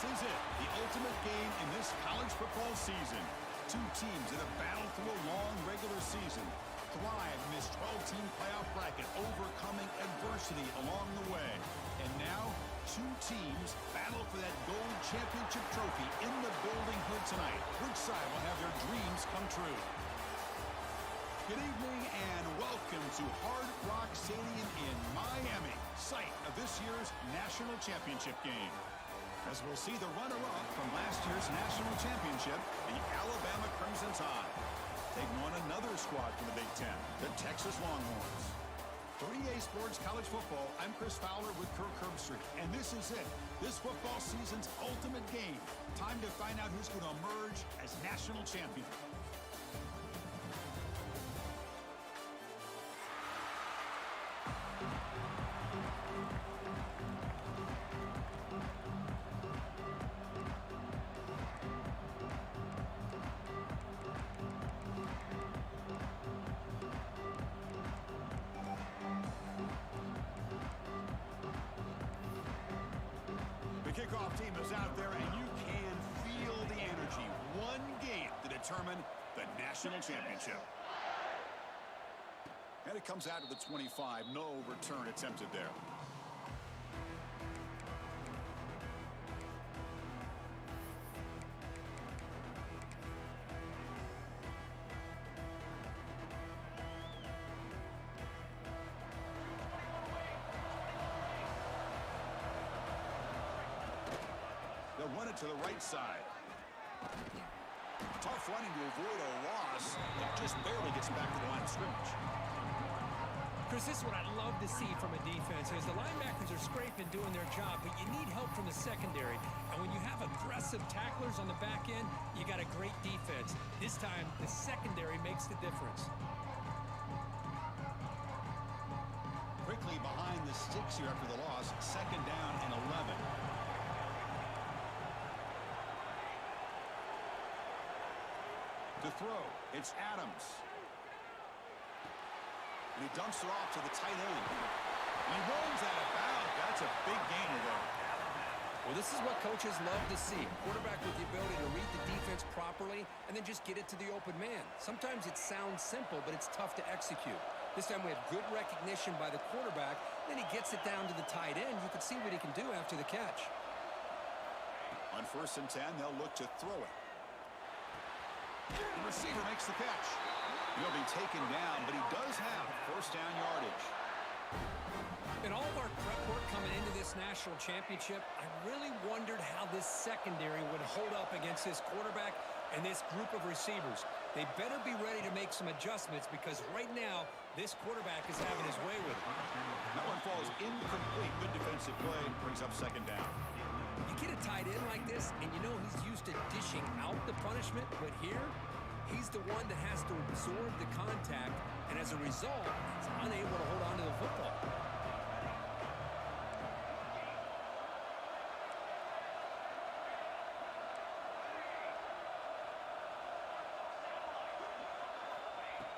is it, the ultimate game in this college football season. Two teams that have battled through a long regular season, thrive in this 12-team playoff bracket, overcoming adversity along the way. And now, two teams battle for that gold championship trophy in the building here tonight. Which side will have their dreams come true? Good evening and welcome to Hard Rock Stadium in Miami, site of this year's national championship game. As we'll see the runner-up from last year's national championship, the Alabama Crimson Tide. Taking on another squad from the Big Ten, the Texas Longhorns. For EA Sports College Football, I'm Chris Fowler with Kirk Herbstreit, and this is it, this football season's ultimate game. Time to find out who's going to emerge as national champion. Kickoff team is out there, and you can feel the energy. One game to determine the national championship. And it comes out to the 25. No return attempted there. They'll run it to the right side. Tough running to avoid a loss, but just barely gets back to the line of scrimmage. Chris, this is what I love to see from a defense is the linebackers are scraping, doing their job, but you need help from the secondary. And when you have aggressive tacklers on the back end, you got a great defense. This time, the secondary makes the difference. Quickly behind the sticks here after the loss, 2nd down and 11. To throw, it's Adams. And he dumps it off to the tight end. And he runs out of bounds. That's a big gainer there. Well, this is what coaches love to see. Quarterback with the ability to read the defense properly and then just get it to the open man. Sometimes it sounds simple, but it's tough to execute. This time we have good recognition by the quarterback. Then he gets it down to the tight end. You can see what he can do after the catch. On 1st and 10, they'll look to throw it. The receiver makes the catch. He'll be taken down, but he does have 1st down yardage. In all of our prep work coming into this national championship, I really wondered how this secondary would hold up against this quarterback and this group of receivers. They better be ready to make some adjustments because right now, this quarterback is having his way with it. That one falls incomplete. Good defensive play. Brings up 2nd down. You get a tight end like this, and you know he's used to dishing out the punishment, but here, he's the one that has to absorb the contact, and as a result, he's unable to hold on to the football.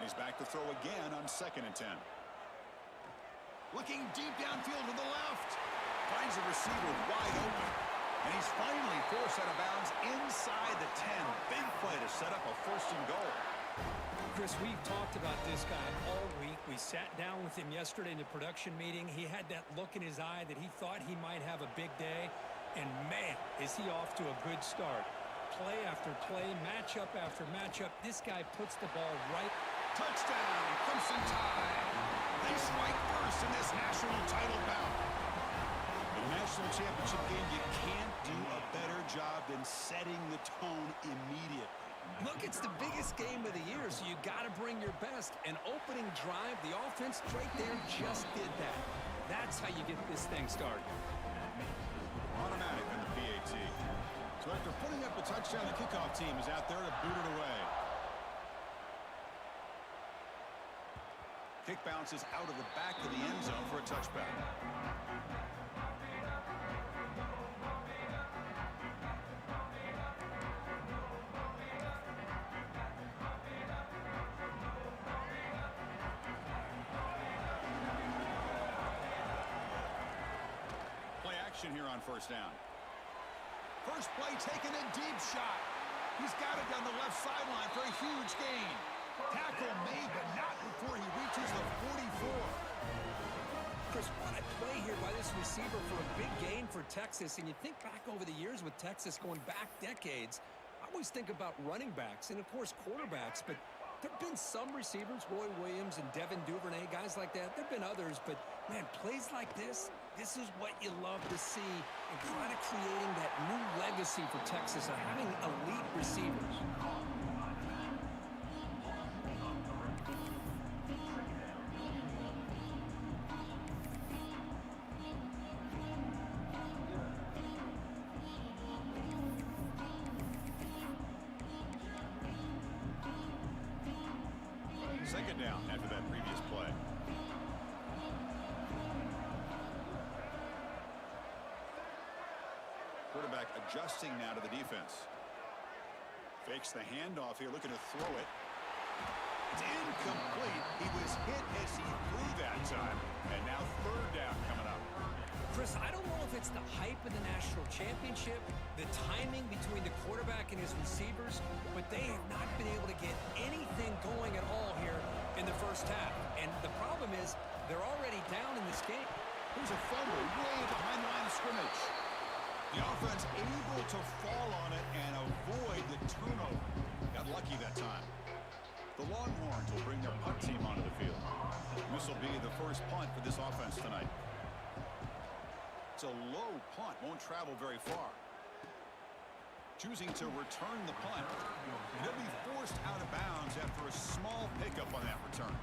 He's back to throw again on 2nd and 10. Looking deep downfield to the left. Finds the receiver wide open. And he's finally forced out of bounds inside the 10. Big play to set up a 1st and goal. Chris, we've talked about this guy all week. We sat down with him yesterday in the production meeting. He had that look in his eye that he thought he might have a big day. And man, is he off to a good start. Play after play, matchup after matchup. This guy puts the ball right. Touchdown, Crimson Tide. They strike first in this national title bout. In the national championship game, you can't do a better job than setting the tone immediately. Look, it's the biggest game of the year, so you got to bring your best. An opening drive, the offense right there just did that. That's how you get this thing started. Automatic on the PAT. So after putting up a touchdown, the kickoff team is out there to boot it away. Kick bounces out of the back of the end zone for a touchback. Play action here on 1st down. First play taken a deep shot. He's got it down the left sideline for a huge gain. Tackle made, but not before he reaches the 44. Chris, what a play here by this receiver for a big gain for Texas. And you think back over the years with Texas going back decades, I always think about running backs and, of course, quarterbacks. But there have been some receivers, Roy Williams and Devin Duvernay, guys like that. There have been others, but, man, plays like this is what you love to see, and kind of creating that new legacy for Texas of having elite receivers. Second down after that previous play. Quarterback adjusting now to the defense. Fakes the handoff here, looking to throw it. It's incomplete. He was hit as he threw that time. And now third down coming up. Chris, I don't know if it's the hype of the national championship, the timing between the quarterback and his receivers, but they have not been able to get anything going at all here in the first half. And the problem is they're already down in this game. Here's a fumble way behind the line of scrimmage. The offense able to fall on it and avoid the turnover. Got lucky that time. The Longhorns will bring their punt team onto the field. This will be the first punt for this offense tonight. It's a low punt, won't travel very far. Choosing to return the punt. And he'll be forced out of bounds after a small pickup on that return.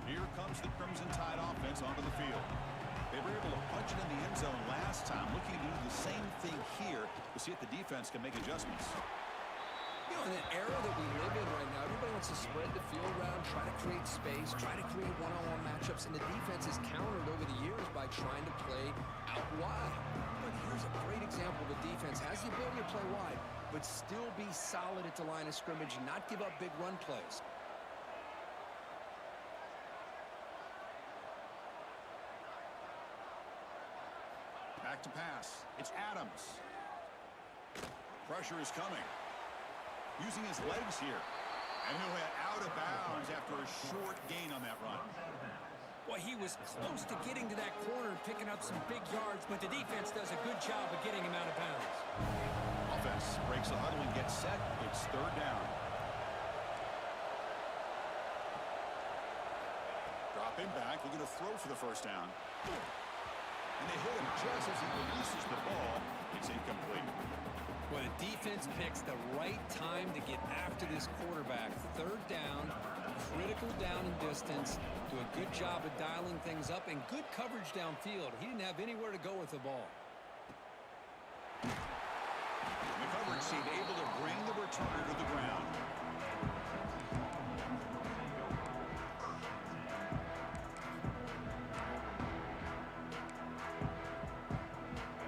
Here comes the Crimson Tide offense onto the field. They were able to punch it in the end zone last time. Looking to do the same thing here to see if the defense can make adjustments. You know, in the era that we live in right now, everybody wants to spread the field around, try to create space, try to create one-on-one matchups, and the defense is countered over the years by trying to play out wide. But here's a great example. The defense has the ability to play wide, but still be solid at the line of scrimmage and not give up big run plays. Back to pass. It's Adams. Pressure is coming. Using his legs here. And he'll head out of bounds after a short gain on that run. Well, he was close to getting to that corner and picking up some big yards, but the defense does a good job of getting him out of bounds. Offense breaks the huddle and gets set. It's third down. Dropping back, looking to throw for the first down. And they hit him just as he releases the ball. It's incomplete. Well, the defense picks the right time to get after this quarterback. Third down, critical down and distance. Do a good job of dialing things up and good coverage downfield. He didn't have anywhere to go with the ball. The coverage team able to bring the returner to the ground.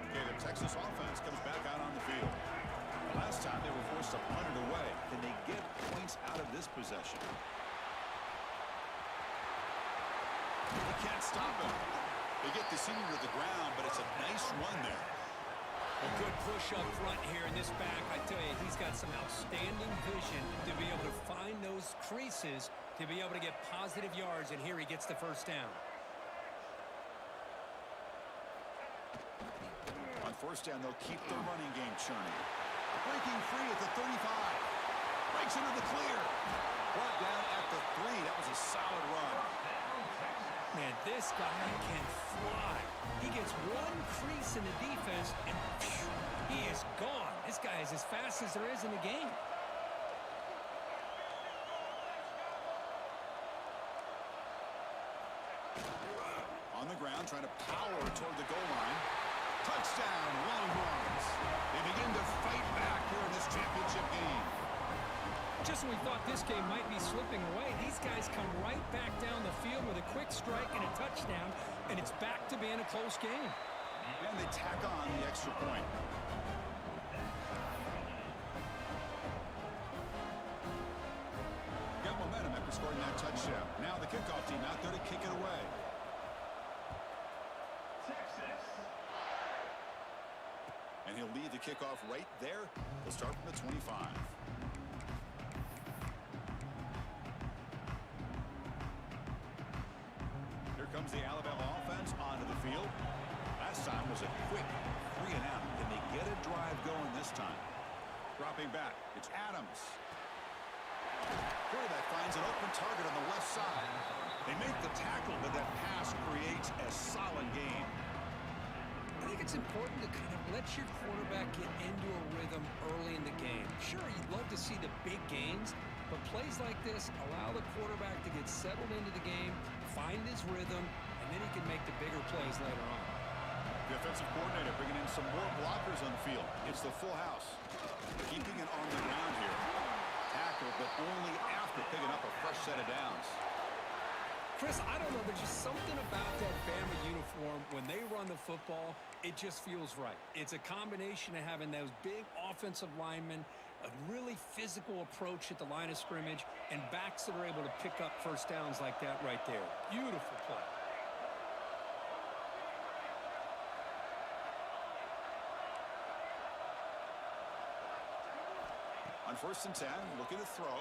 Okay, the Texas offense comes back out on the field. Last time they were forced to punt it away. Can they get points out of this possession? They can't stop him. They get the senior to the ground, but it's a nice run there. A good push up front here in this back. I tell you, he's got some outstanding vision to be able to find those creases, to be able to get positive yards, and here he gets the first down. On first down, they'll keep the running game churning. Breaking free at the 35. Breaks into the clear. Brought down at the 3. That was a solid run. Man, this guy can fly. He gets one crease in the defense, and phew, he is gone. This guy is as fast as there is in the game. On the ground, trying to power toward the goal line. Touchdown, Longhorns. They begin to fight back here in this championship game. Just when we thought this game might be slipping away, these guys come right back down the field with a quick strike and a touchdown, and it's back to being a close game. And they tack on the extra point. Got momentum after scoring that touchdown. Now the kickoff team out there to kick it away. kickoff right there. They'll start from the 25. Here comes the Alabama offense onto the field. Last time was a quick 3 and out. Can they get a drive going this time? Dropping back, it's Adams. Quarterback finds an open target on the left side. They make the tackle, but that pass creates a solid gain. I think it's important to kind of let your quarterback get into a rhythm early in the game. Sure, you'd love to see the big gains, but plays like this allow the quarterback to get settled into the game, find his rhythm, and then he can make the bigger plays later on. The offensive coordinator bringing in some more blockers on the field. It's the full house. Keeping it on the ground here. Tackle, but only after picking up a fresh set of downs. Chris, I don't know. There's just something about that Bama uniform. When they run the football, it just feels right. It's a combination of having those big offensive linemen, a really physical approach at the line of scrimmage, and backs that are able to pick up first downs like that right there. Beautiful play. On 1st and 10, looking to throw.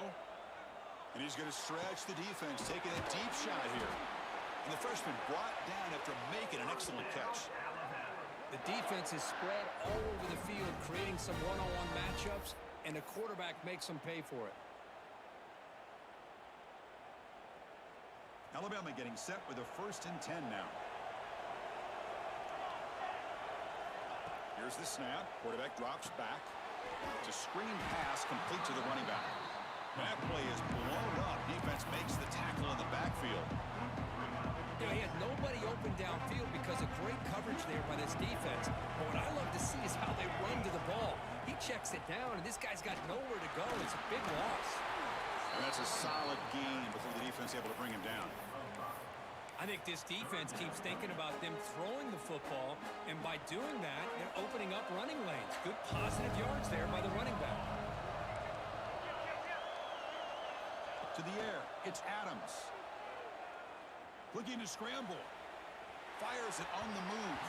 And he's going to stretch the defense, taking a deep shot here. And the freshman brought down after making an excellent catch. The defense is spread all over the field, creating some one-on-one matchups, and the quarterback makes them pay for it. Alabama getting set with a 1st and 10 now. Here's the snap. Quarterback drops back. It's a screen pass complete to the running back. That play is blown up. Defense makes the tackle in the backfield. Yeah, he had nobody open downfield because of great coverage there by this defense. But what I love to see is how they run to the ball. He checks it down, and this guy's got nowhere to go. It's a big loss. And that's a solid gain before the defense able to bring him down. I think this defense keeps thinking about them throwing the football, and by doing that, they're opening up running lanes. Good positive yards there by the running back. To the air, it's Adams. Looking to scramble. Fires it on the move,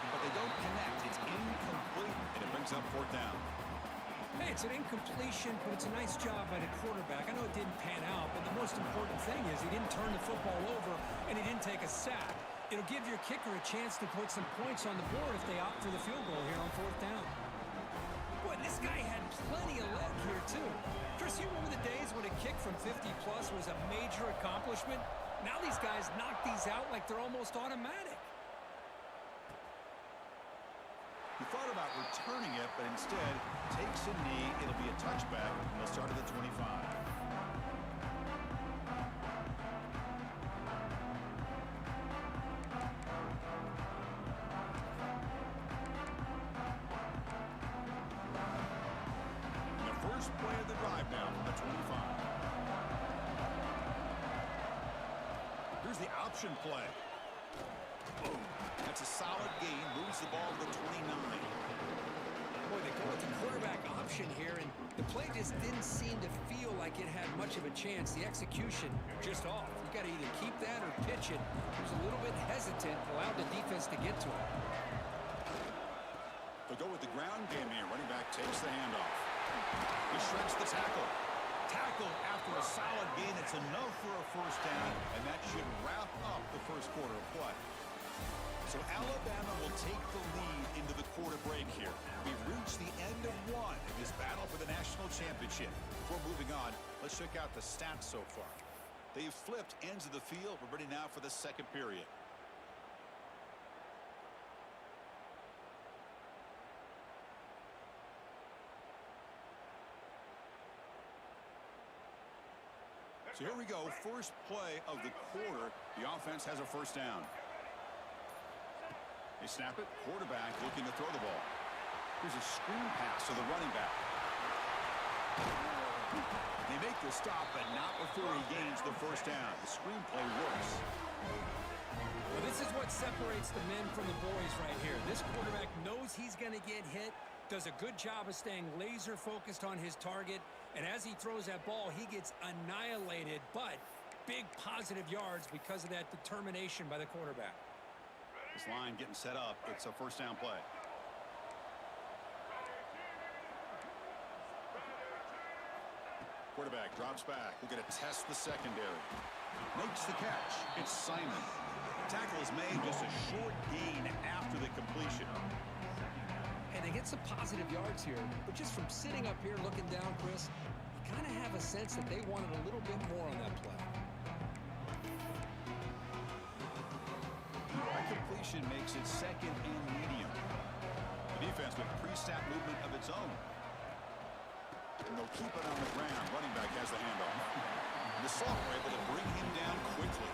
but they don't connect. It's incomplete, and it brings up 4th down. Hey, it's an incompletion, but it's a nice job by the quarterback. I know it didn't pan out, but the most important thing is he didn't turn the football over, and he didn't take a sack. It'll give your kicker a chance to put some points on the board if they opt for the field goal here on 4th down. Boy, this guy had plenty of leg here, too. Chris, you remember the days when a kick from 50-plus was a major accomplishment? Now these guys knock these out like they're almost automatic. He thought about returning it, but instead takes a knee. It'll be a touchback, and they'll start at the 25. And the first play of the drive now from the 25. Here's the option play. Boom. That's a solid gain. Moves the ball to the 29. Boy, they go with the quarterback option here, and the play just didn't seem to feel like it had much of a chance. The execution just off. You got to either keep that or pitch it. He was a little bit hesitant, allowed the defense to get to him. They'll go with the ground game here. Running back takes the handoff. He shreds the tackle. Tackle after a solid gain. It's enough for a 1st down, and that should wrap up the 1st quarter of play. So Alabama will take the lead into the quarter break here. We've reached the end of one in this battle for the national championship. Before moving on, let's check out the stats so far. They've flipped ends of the field. We're ready now for the 2nd period. So here we go. First play of the quarter. The offense has a 1st down. They snap it. Quarterback looking to throw the ball. Here's a screen pass to the running back. They make the stop, but not before he gains the 1st down. The screenplay works. Well, this is what separates the men from the boys right here. This quarterback knows he's going to get hit, does a good job of staying laser focused on his target, and as he throws that ball, he gets annihilated, but big positive yards because of that determination by the quarterback. This line getting set up. It's a 1st down play. Quarterback drops back. We're going to test the secondary. Makes the catch. It's Simon. Tackle is made, just a short gain after the completion. And they get some positive yards here, but just from sitting up here looking down, Chris, you kind of have a sense that they wanted a little bit more on that play. That completion makes it second and medium. The defense with pre-snap movement of its own. And they'll keep it on the ground. Running back has the handoff. And the Sophomore able to bring him down quickly.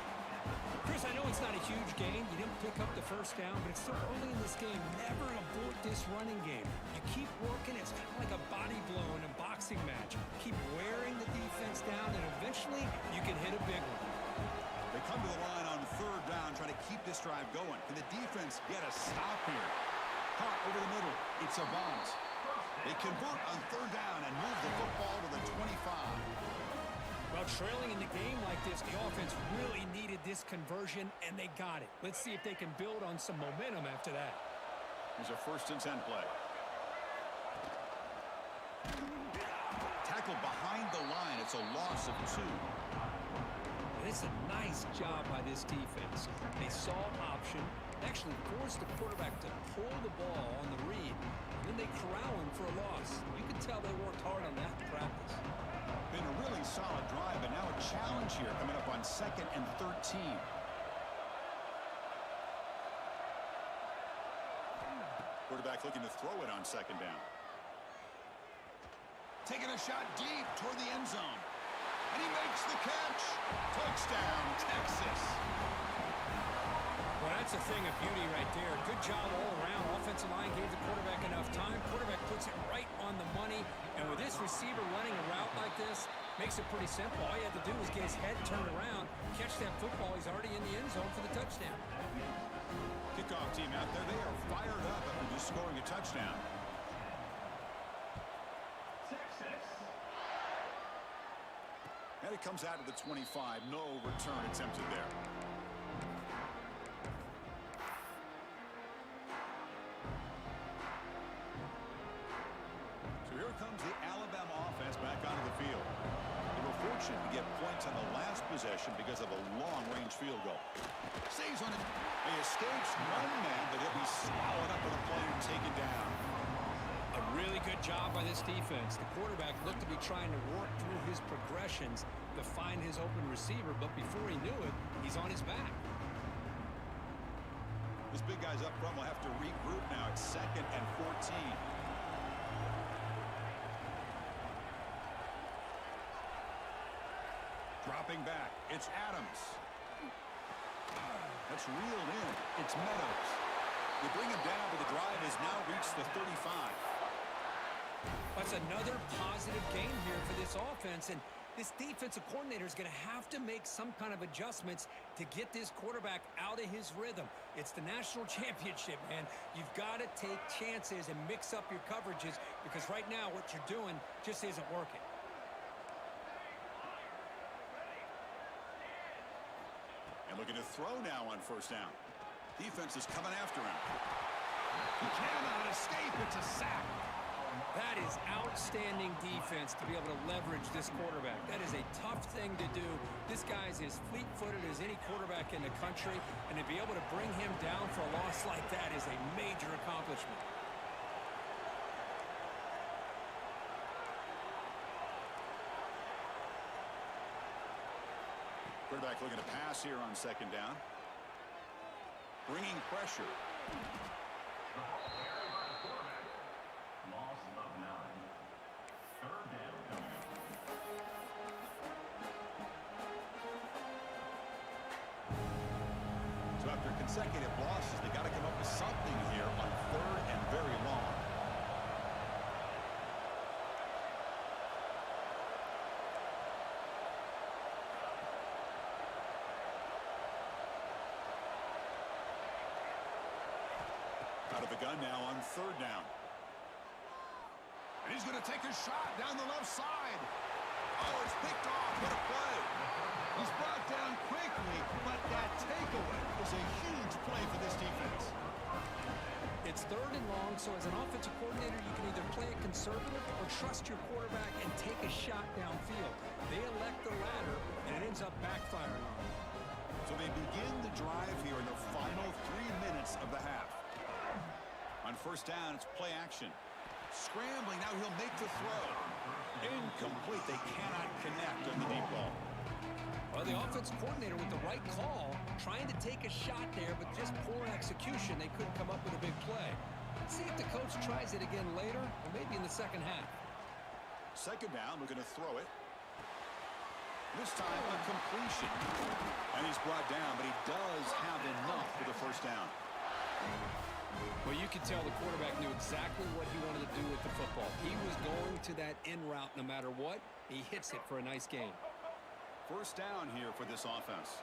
Chris, I know it's not a huge gain. You didn't pick up the first down, but it's still early in this game. Never abort this running game. You keep working. It's kind of like a body blow in a boxing match. Keep wearing the defense down, and eventually you can hit a big one. They come to the line on third down, trying to keep this drive going. Can the defense get a stop here? Caught over the middle. It's Avant. They convert on third down and move the football to the 25. Well, trailing in the game like this, the offense really needed this conversion, and they got it. Let's see if they can build on some momentum after that. Here's a 1st and 10 play. Tackle behind the line. It's a loss of 2. And it's a nice job by this defense. They saw option, actually forced the quarterback to pull the ball on the read, and then they corral him for a loss. You can tell they worked hard on that in practice. Been a really solid drive, and now a challenge here coming up on 2nd and 13. Quarterback looking to throw it on 2nd down. Taking a shot deep toward the end zone. And he makes the catch. Touchdown, Texas. Well, that's a thing of beauty right there. Good job all around. Offensive line gave the quarterback enough time. Quarterback puts it right on the money. And with this receiver running a route like this, makes it pretty simple. All you have to do is get his head turned around, catch that football. He's already in the end zone for the touchdown. Kickoff team out there. They are fired up after just scoring a touchdown. And it comes out of the 25. No return attempted there. Here comes the Alabama offense back onto the field. They were fortunate to get points on the last possession because of a long-range field goal. Stays on it. He escapes one man, but he'll be swallowed up with a player taken down. A really good job by this defense. The quarterback looked to be trying to work through his progressions to find his open receiver, but before he knew it, he's on his back. This big guy's up front will have to regroup now. It's 2nd and 14. Dropping back, it's Adams. That's reeled in. It's Meadows. They bring him down, but the drive has now reached the 35. That's another positive game here for this offense, and this defensive coordinator is going to have to make some kind of adjustments to get this quarterback out of his rhythm. It's the national championship, man. You've got to take chances and mix up your coverages because right now what you're doing just isn't working. Looking to throw now on 1st down. Defense is coming after him. He cannot escape. It's a sack. That is outstanding defense to be able to leverage this quarterback. That is a tough thing to do. This guy's as fleet-footed as any quarterback in the country, and to be able to bring him down for a loss like that is a major accomplishment. Quarterback looking to pass here on 2nd down. Bringing pressure. Loss of 9. 3rd down coming up. So after consecutive losses, they got to come up with something here on 3rd and very long. Out of the gun now on 3rd down. And he's going to take a shot down the left side. Oh, it's picked off. What a play. He's brought down quickly, but that takeaway is a huge play for this defense. It's 3rd and long down, so as an offensive coordinator, you can either play it conservative or trust your quarterback and take a shot downfield. They elect the latter, and it ends up backfiring on them. So they begin the drive here in the final 3 minutes of the half. On first down, it's play action. Scrambling, now he'll make the throw. Incomplete, they cannot connect on the deep ball. Well, the offensive coordinator with the right call, trying to take a shot there, but just poor execution. They couldn't come up with a big play. Let's see if the coach tries it again later, or maybe in the second half. Second down, we're going to throw it. This time, a completion. And he's brought down, but he does have enough for the first down. Well, you could tell the quarterback knew exactly what he wanted to do with the football. He was going to that in route no matter what. He hits it for a nice gain. First down here for this offense.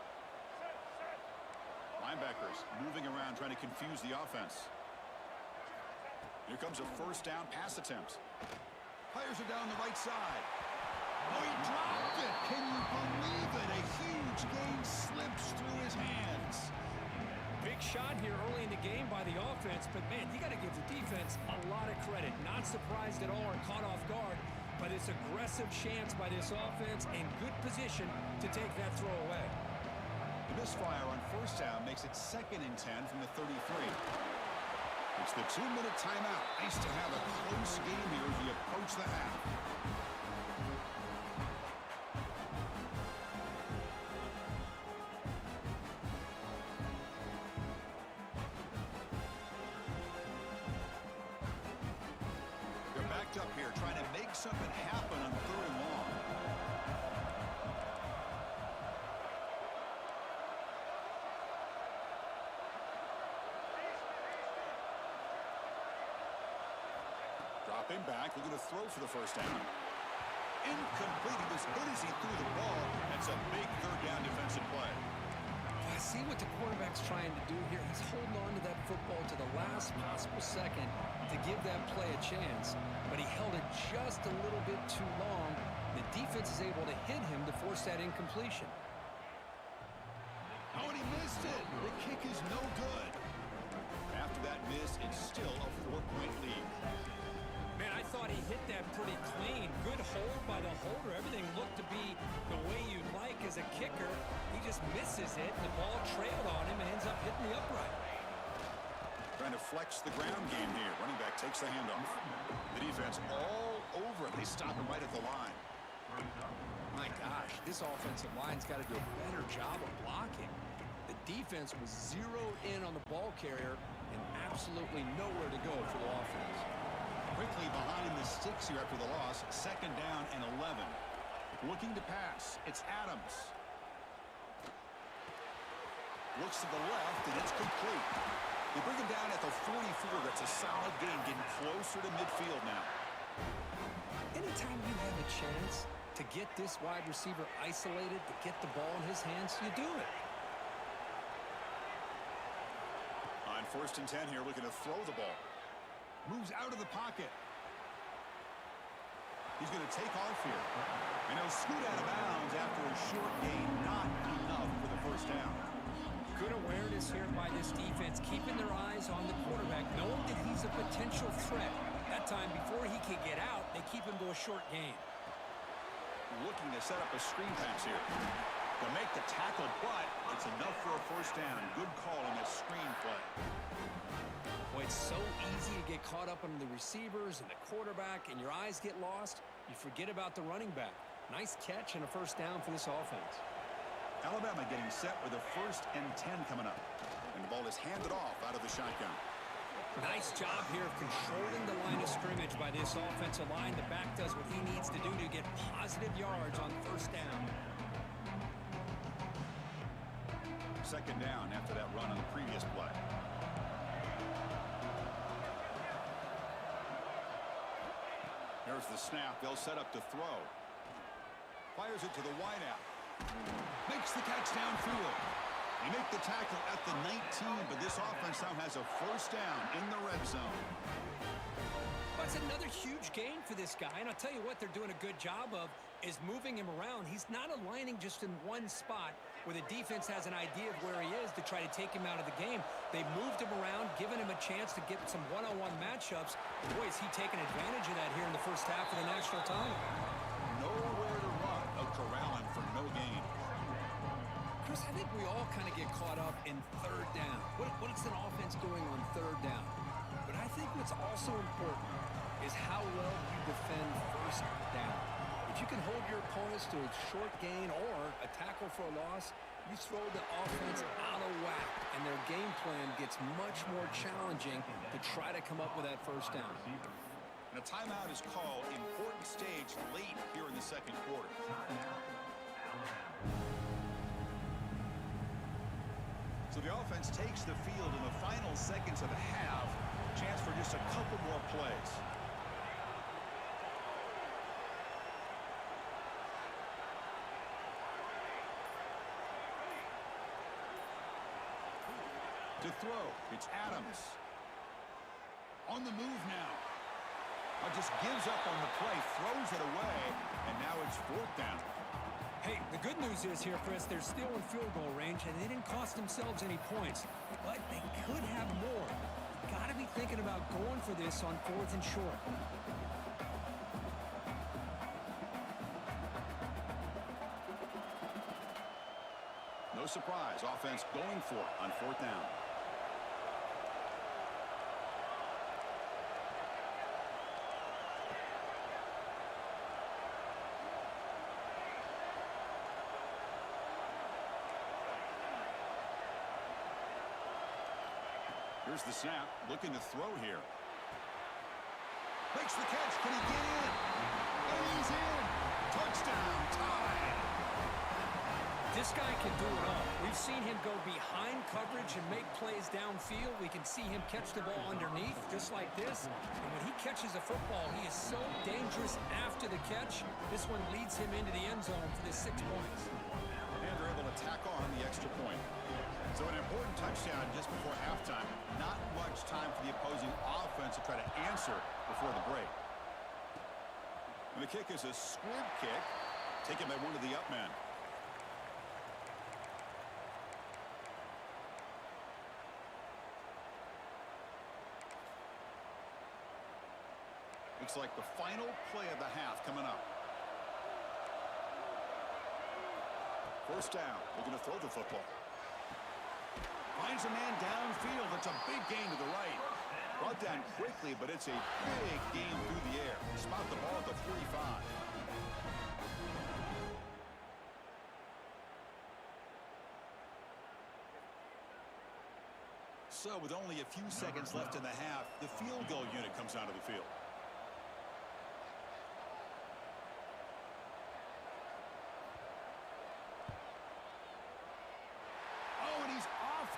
Linebackers moving around, trying to confuse the offense. Here comes a first down pass attempt. Fires it down the right side. Oh, he dropped it. Can you believe it? A huge gain slips through his hands. Big shot here early in the game by the offense, but, man, you got to give the defense a lot of credit. Not surprised at all or caught off guard, but it's aggressive chance by this offense and good position to take that throw away. The misfire on first down makes it 2nd and 10 from the 33. It's the 2-minute timeout. Nice to have a close game here as we approach the half. They're backed up here trying to make something happen on 3rd and long. Dropping back, we're going to throw for the first down. Incomplete. He was hit as he threw the ball. That's a big 3rd down defensive play. I see what the quarterback's trying to do here. He's holding on to that football to the last possible second to give that play a chance, but he held it just a little bit too long. The defense is able to hit him to force that incompletion. Oh, and he missed it. The kick is no good. After that miss, it's still a 4-point lead. Man, I thought he hit that pretty clean. Good hold by the holder. Everything looked to be the way you'd like as a kicker. He just misses it. The ball trailed on him and ends up hitting the upright. Trying to flex the ground game here. Running back takes the handoff. The defense all over it. They stop him right at the line. My gosh, this offensive line's got to do a better job of blocking. The defense was zeroed in on the ball carrier and absolutely nowhere to go for the offense. Quickly behind the sticks here after the loss. 2nd down and 11. Looking to pass. It's Adams. Looks to the left, and it's complete. They bring him down at the 44. That's a solid gain, getting closer to midfield now. Anytime you have a chance to get this wide receiver isolated, to get the ball in his hands, you do it. On 1st and 10 here, looking to throw the ball. Moves out of the pocket. He's going to take off here. And he'll scoot out of bounds after a short gain. Not enough for the first down. Good awareness here by this defense, keeping their eyes on the quarterback, knowing that he's a potential threat. That time, before he can get out, they keep him to a short gain. Looking to set up a screen pass here. To make the tackle, but it's enough for a first down. Good call on that screen play. Boy, it's so easy to get caught up on the receivers and the quarterback, and your eyes get lost. You forget about the running back. Nice catch and a first down for this offense. Alabama getting set with a 1st and 10 coming up. And the ball is handed off out of the shotgun. Nice job here of controlling the line of scrimmage by this offensive line. The back does what he needs to do to get positive yards on first down. 2nd down after that run on the previous play. There's the snap. They'll set up to throw. Fires it to the wideout. Makes the catch downfield. They make the tackle at the 19, but this offense now has a first down in the red zone. That's another huge gain for this guy, and I'll tell you what they're doing a good job of, is moving him around. He's not aligning just in one spot where the defense has an idea of where he is to try to take him out of the game. They moved him around, given him a chance to get some one-on-one matchups. Boy, is he taking advantage of that here in the first half of the national title. Nowhere to run. They'll corral him for no gain. Chris, I think we all kind of get caught up in third down. What is an offense doing on third down? But I think what's also important is how well you defend first down. If you can hold your opponents to a short gain or a tackle for a loss, you throw the offense out of whack, and their game plan gets much more challenging to try to come up with that first down. And a timeout is called. Important stage late here in the second quarter. So the offense takes the field in the final seconds of the half. Chance for just a couple more plays. To throw, it's Adams. On the move now. Just gives up on the play, throws it away, and now it's fourth down. Hey, the good news is here, Chris, they're still in field goal range, and they didn't cost themselves any points. But they could have more. Got to be thinking about going for this on 4th and short. No surprise, offense going for it on 4th down. Here's the snap, looking to throw here. Makes the catch, can he get in? And he's in! Touchdown, Tide! This guy can do it all. We've seen him go behind coverage and make plays downfield. We can see him catch the ball underneath, just like this. And when he catches a football, he is so dangerous after the catch. This one leads him into the end zone for the 6 points. And they're able to tack on the extra point. So an important touchdown just before halftime. Not much time for the opposing offense to try to answer before the break. And the kick is a squib kick, taken by one of the up men. Looks like the final play of the half coming up. First down, looking to throw the football. Finds a man downfield. It's a big gain to the right. Brought down quickly, but it's a big gain through the air. Spot the ball at the 45. So with only a few seconds left in the half, the field goal unit comes out of the field.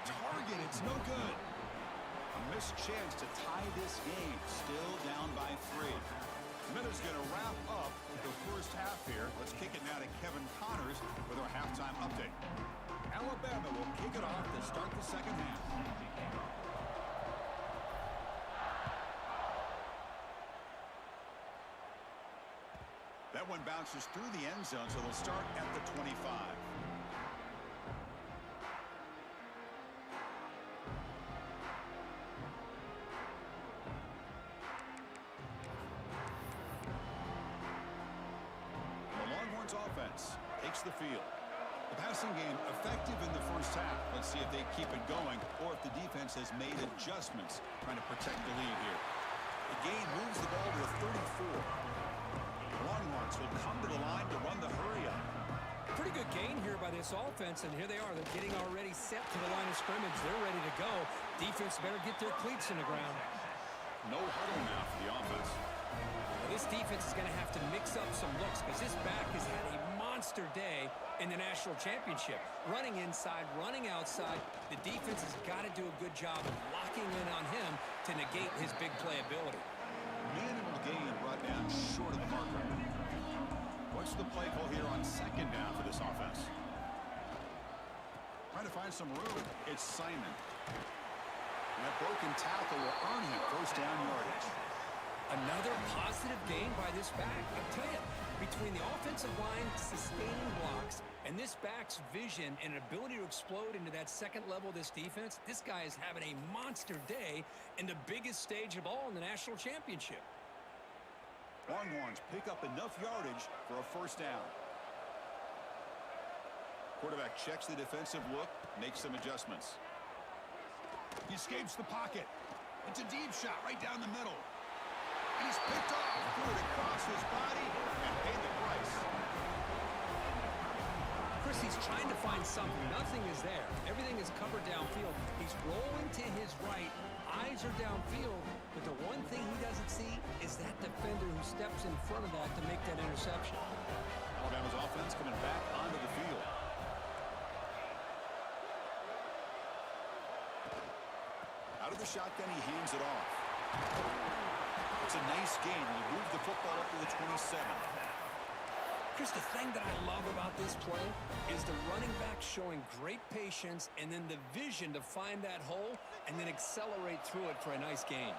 Target, it's no good. A missed chance to tie this game. Still down by 3. Miller's going to wrap up the first half here. Let's kick it now to Kevin Connors with our halftime update. Alabama will kick it off to start the second half. That one bounces through the end zone, so they'll start at the 25. Offense takes the field. The passing game effective in the first half. Let's see if they keep it going or if the defense has made adjustments trying to protect the lead here. The game moves the ball to the 34. The Longhorns will come to the line to run the hurry up. Pretty good gain here by this offense, and here they are. They're getting already set to the line of scrimmage. They're ready to go. Defense better get their cleats in the ground. No huddle now for the offense. Well, this defense is going to have to mix up some looks because this back has had a monster day in the national championship. Running inside, running outside. The defense has got to do a good job of locking in on him to negate his big play ability. Minimal gain brought down short of the marker. What's the play call here on second down for this offense? Trying to find some room. It's Simon. And that broken tackle will earn him first down yardage. Another positive gain by this back. I tell you, between the offensive line sustaining blocks and this back's vision and ability to explode into that second level of this defense, this guy is having a monster day in the biggest stage of all in the national championship. Longhorns pick up enough yardage for a first down. Quarterback checks the defensive look, makes some adjustments. He escapes the pocket. It's a deep shot right down the middle. And he's picked off, threw it across his body, and paid the price. Chris, he's trying to find something. Nothing is there. Everything is covered downfield. He's rolling to his right. Eyes are downfield. But the one thing he doesn't see is that defender who steps in front of that to make that interception. Alabama's offense coming back onto the field. Out of the shotgun, he hands it off. It's a nice gain. He moved the football up to the 27. Chris, the thing that I love about this play is the running back showing great patience and then the vision to find that hole and then accelerate through it for a nice gain.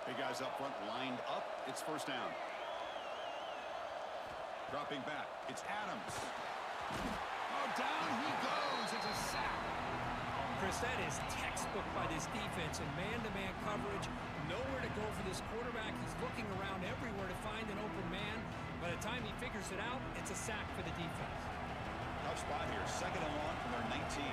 Big guys up front lined up. It's first down. Dropping back. It's Adams. Oh, down he goes. It's a sack. Chris, that is textbook by this defense in man-to-man coverage. Nowhere to go for this quarterback. He's looking around everywhere to find an open man. By the time he figures it out, it's a sack for the defense. Tough spot here. Second and long from their 19.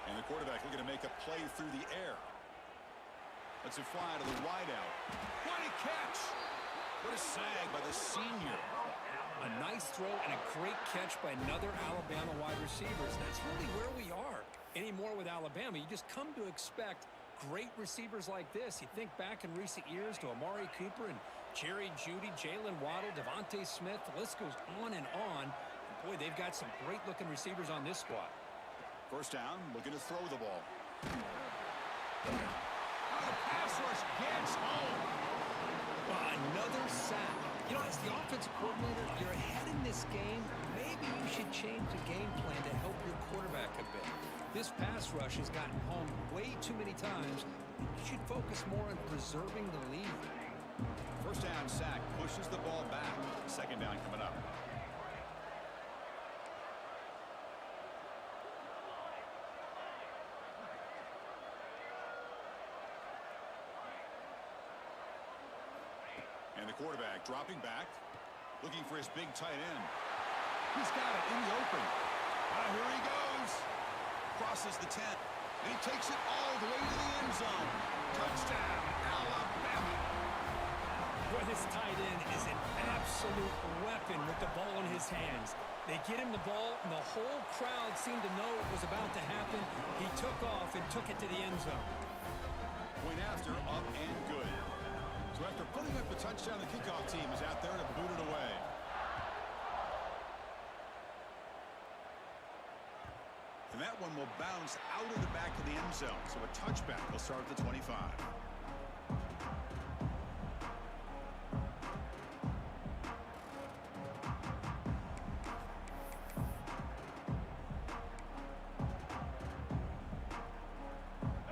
And the quarterback looking to make a play through the air. Lets it fly to the wideout. What a catch! What a sag by the senior. A nice throw and a great catch by another Alabama wide receiver. That's really where we are anymore with Alabama. You just come to expect great receivers like this. You think back in recent years to Amari Cooper and Jerry Jeudy, Jalen Waddle, Devontae Smith. The list goes on and on. And boy, they've got some great-looking receivers on this squad. First down, looking to throw the ball. Oh, the pass rush gets home. Another sack. You know, as the offensive coordinator, you're ahead in this game. Maybe you should change the game plan to help your quarterback a bit. This pass rush has gotten home way too many times. You should focus more on preserving the lead. First down sack pushes the ball back. Second down coming up. And the quarterback dropping back, looking for his big tight end. He's got it in the open. Here he goes. Crosses the 10. And he takes it all the way to the end zone. Touchdown, Alabama. Boy, this tight end is an absolute weapon with the ball in his hands. They get him the ball, and the whole crowd seemed to know it was about to happen. He took off and took it to the end zone. Point after, up and good. So after putting up the touchdown, the kickoff team is out there to boot it away. And that one will bounce out of the back of the end zone. So a touchback will start at the 25.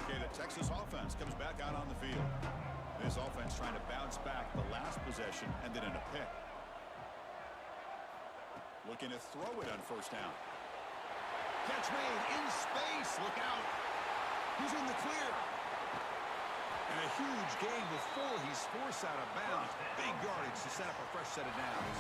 Okay, the Texas offense comes back out on the field. This offense trying to bounce back the last possession and then in a pick. Looking to throw it on first down. Catch made in space. Look out. He's in the clear. And a huge gain before he's forced out of bounds. Big yardage to set up a fresh set of downs.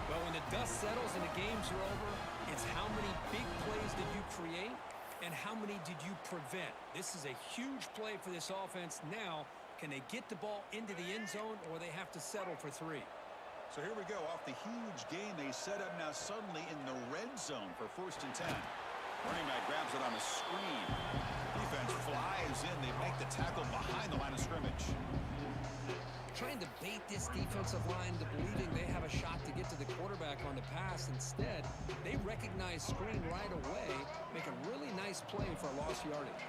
Well, when the dust settles and the games are over, it's how many big plays did you create and how many did you prevent. This is a huge play for this offense now. Can they get the ball into the end zone, or they have to settle for 3? So here we go. Off the huge gain they set up now suddenly in the red zone for first and 10. Running back grabs it on a screen. Defense flies in. They make the tackle behind the line of scrimmage. Trying to bait this defensive line to believing they have a shot to get to the quarterback on the pass. Instead, they recognize screen right away, make a really nice play for a lost yardage.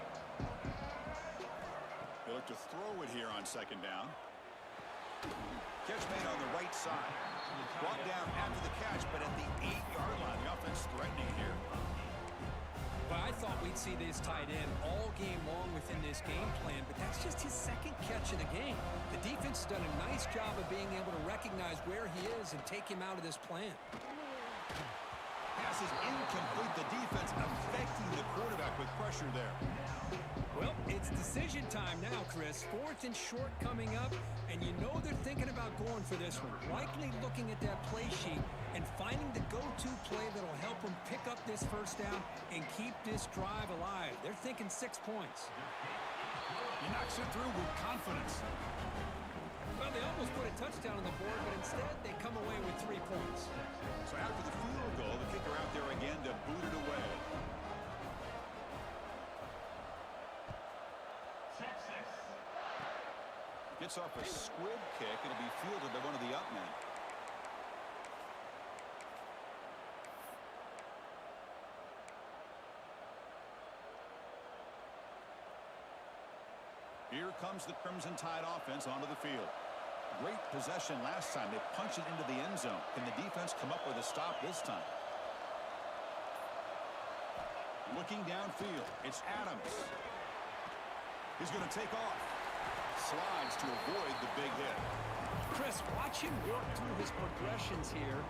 They look to throw it here on second down. Catch made on the right side. Brought down after the catch, but at the 8-yard line. The offense threatening here. thought we'd see this tight end all game long within this game plan, but that's just his second catch of the game. The defense has done a nice job of being able to recognize where he is and take him out of this plan. Pass is incomplete. The defense affecting the quarterback with pressure there. Well, it's decision time now, Chris. 4th and short coming up, and you know they're thinking about going for this one. Likely looking at that play sheet and finding the go-to play that'll help them pick up this first down and keep this drive alive. They're thinking 6 points. He knocks it through with confidence. Well, they almost put a touchdown on the board, but instead they come away with 3 points. So after the field goal, the kicker out there again to boot it away. Gets off a squib kick. It'll be fielded by one of the up men. Here comes the Crimson Tide offense onto the field. Great possession last time. They punched it into the end zone. Can the defense come up with a stop this time? Looking downfield, it's Adams. He's going to take off. Slides to avoid the big hit. Chris, watch him work through his progressions here.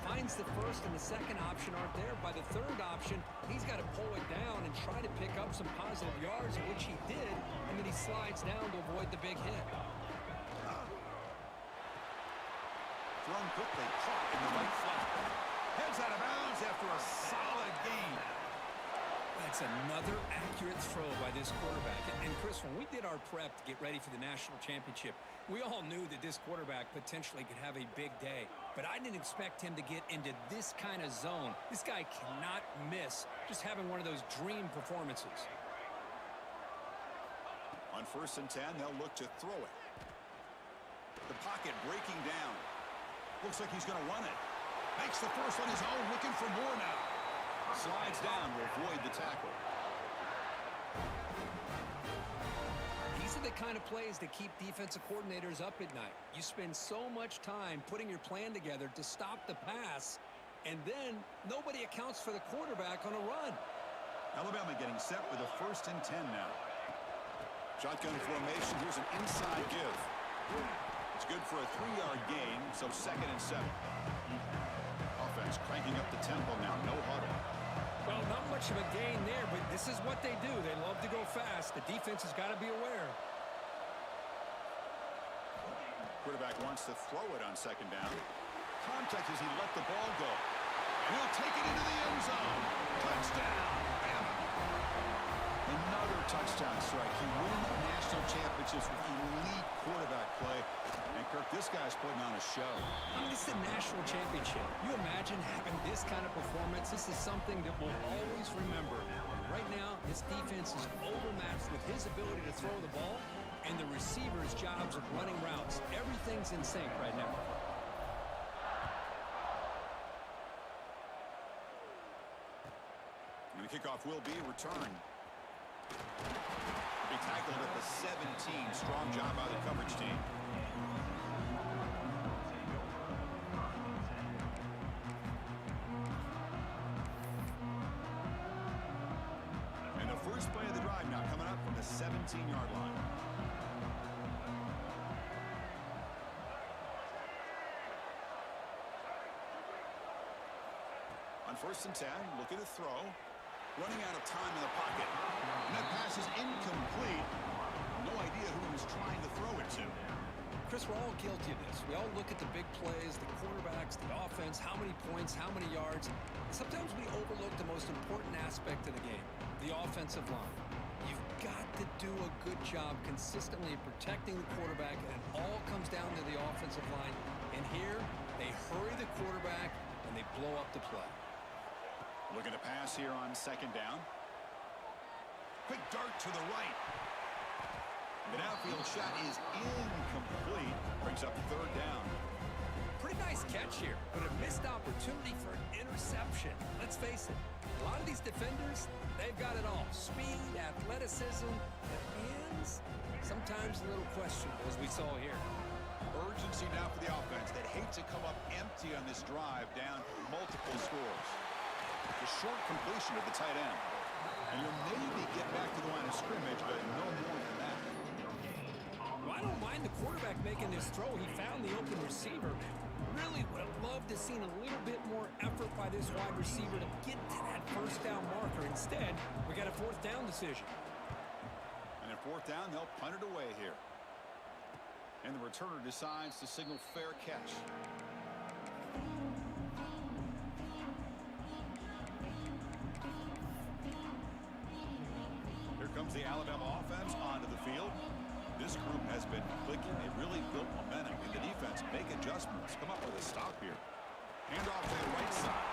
Finds the first and the second option aren't there. By the third option, he's got to pull it down and try to pick up some positive yards, which he did, and then he slides down to avoid the big hit. Thrown quickly, caught in the right flat. Heads out of bounds after a solid gain. That's another accurate throw by this quarterback. And Chris, when we did our prep to get ready for the national championship, we all knew that this quarterback potentially could have a big day. But I didn't expect him to get into this kind of zone. This guy cannot miss just having one of those dream performances. On 1st and 10, they'll look to throw it. The pocket breaking down. Looks like he's going to run it. Makes the first on his own, looking for more now. Slides down to avoid the tackle. These are the kind of plays that keep defensive coordinators up at night. You spend so much time putting your plan together to stop the pass, and then nobody accounts for the quarterback on a run. Alabama getting set with a 1st and 10 now. Shotgun formation. Here's an inside give. It's good for a 3-yard gain, so 2nd and 7. Offense cranking up the tempo now. No huddle. Well, not much of a gain there, but this is what they do. They love to go fast. The defense has got to be aware. Quarterback wants to throw it on 2nd down. Contact as he let the ball go. And he'll take it into the end zone. Touchdown, Bama. Another touchdown strike. You win national championships with elite quarterback play. And Kirk, this guy's putting on a show. I mean, this is a national championship. You imagine having this kind of performance? This is something that we'll always remember. Right now, this defense is overmatched with his ability to throw the ball and the receiver's jobs of running routes. Everything's in sync right now. And the kickoff will be returned. Be tackled at the 17. Strong job by the coverage team. And the first play of the drive now coming up from the 17-yard line. On 1st and 10, looking to throw. Running out of time in the pocket. And that pass is incomplete. No idea who he was trying to throw it to. Chris, we're all guilty of this. We all look at the big plays, the quarterbacks, the offense, how many points, how many yards. Sometimes we overlook the most important aspect of the game, the offensive line. You've got to do a good job consistently protecting the quarterback, and it all comes down to the offensive line. And here, they hurry the quarterback, and they blow up the play. Looking to pass here on 2nd down. Quick dart to the right. The downfield shot is incomplete. Brings up 3rd down. Pretty nice catch here, but a missed opportunity for an interception. Let's face it, a lot of these defenders, they've got it all. Speed, athleticism, but hands, sometimes a little questionable, as we saw here. Urgency now for the offense that hate to come up empty on this drive, down multiple scores. The short completion of the tight end. And you'll maybe get back to the line of scrimmage, but no more than that. Well, I don't mind the quarterback making this throw. He found the open receiver. Really would have loved to have seen a little bit more effort by this wide receiver to get to that first down marker. Instead, we got a fourth down decision. And at fourth down, they'll punt it away here. And the returner decides to signal fair catch. Here comes the Alabama offense onto the field. This group has been clicking. They really built momentum. And the defense make adjustments. Come up with a stop here. Hand off to the right side.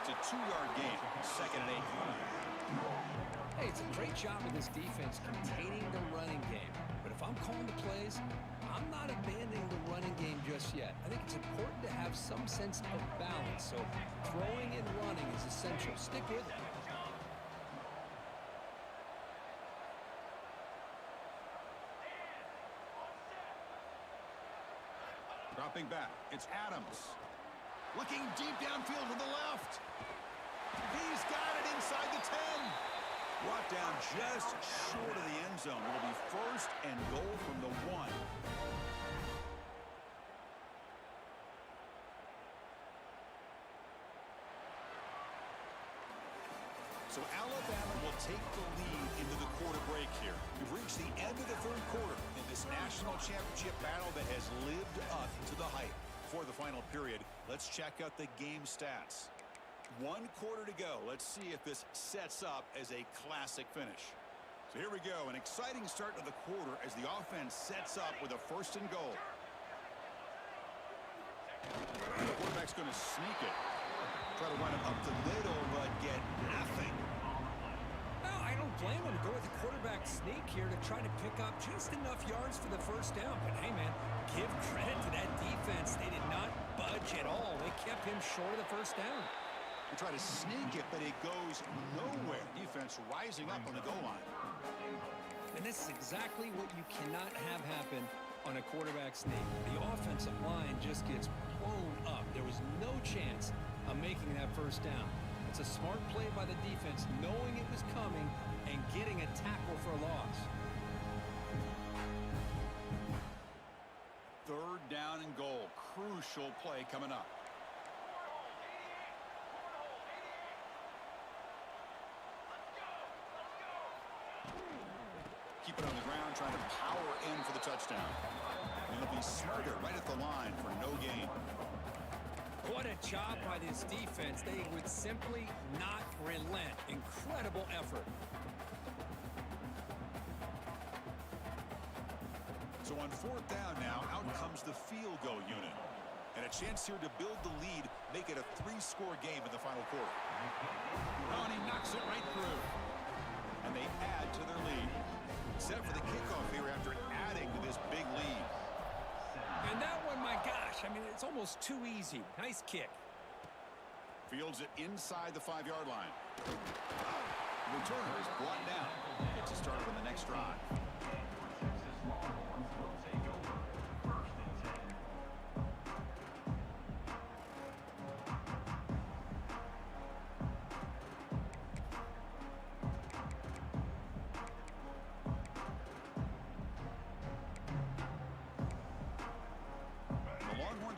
It's a 2-yard gain. 2nd and 8. Hey, it's a great job of this defense containing the running game. But if I'm calling the plays, I'm not abandoning the running game just yet. I think it's important to have some sense of balance. So throwing and running is essential. Stick with it. Dropping back, it's Adams. Looking deep downfield to the left. He's got it inside the 10. Brought down just short of the end zone. It'll be 1st and goal from the 1. So Alabama will take the lead into the quarter break here. We've reached the end of the 3rd quarter in this national championship battle that has lived up to the hype. For the final period, let's check out the game stats. 1 quarter to go. Let's see if this sets up as a classic finish. So here we go. An exciting start to the quarter as the offense sets up with a 1st and goal. And the quarterback's going to sneak it. Try to run it up the middle, but get nothing. Well, I don't blame him to go with the quarterback sneak here to try to pick up just enough yards for the 1st down. But, hey, man, give credit to that defense. They did not budge at all. They kept him short of the 1st down. They try to sneak it, but it goes nowhere. Defense rising up on the goal line. And this is exactly what you cannot have happen on a quarterback sneak. The offensive line just gets blown up. There was no chance of making that 1st down. It's a smart play by the defense, knowing it was coming and getting a tackle for a loss. 3rd down and goal. Crucial play coming up. Keep it on the ground, trying to power in for the touchdown. And it'll be smarter right at the line for no gain. What a job by this defense. They would simply not relent. Incredible effort. So on 4th down now, out comes the field goal unit. And a chance here to build the lead, make it a 3-score game in the final quarter. Oh, and he knocks it right through. And they add to their lead. Set for the kickoff here after adding to this big lead. And that one, my gosh, I mean, it's almost too easy. Nice kick. Fields it inside the 5-yard line. The returner is brought down. Gets a start on the next drive.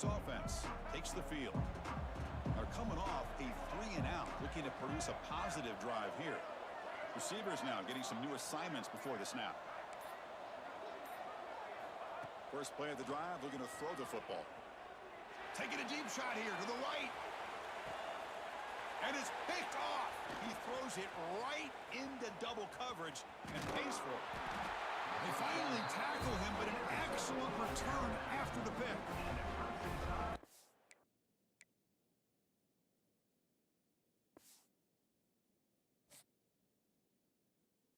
Offense takes the field. They're coming off a 3-and-out, looking to produce a positive drive here. Receivers now getting some new assignments before the snap. First play of the drive, looking to throw the football. Taking a deep shot here to the right. And it's picked off. He throws it right into double coverage and pays for it. They finally tackle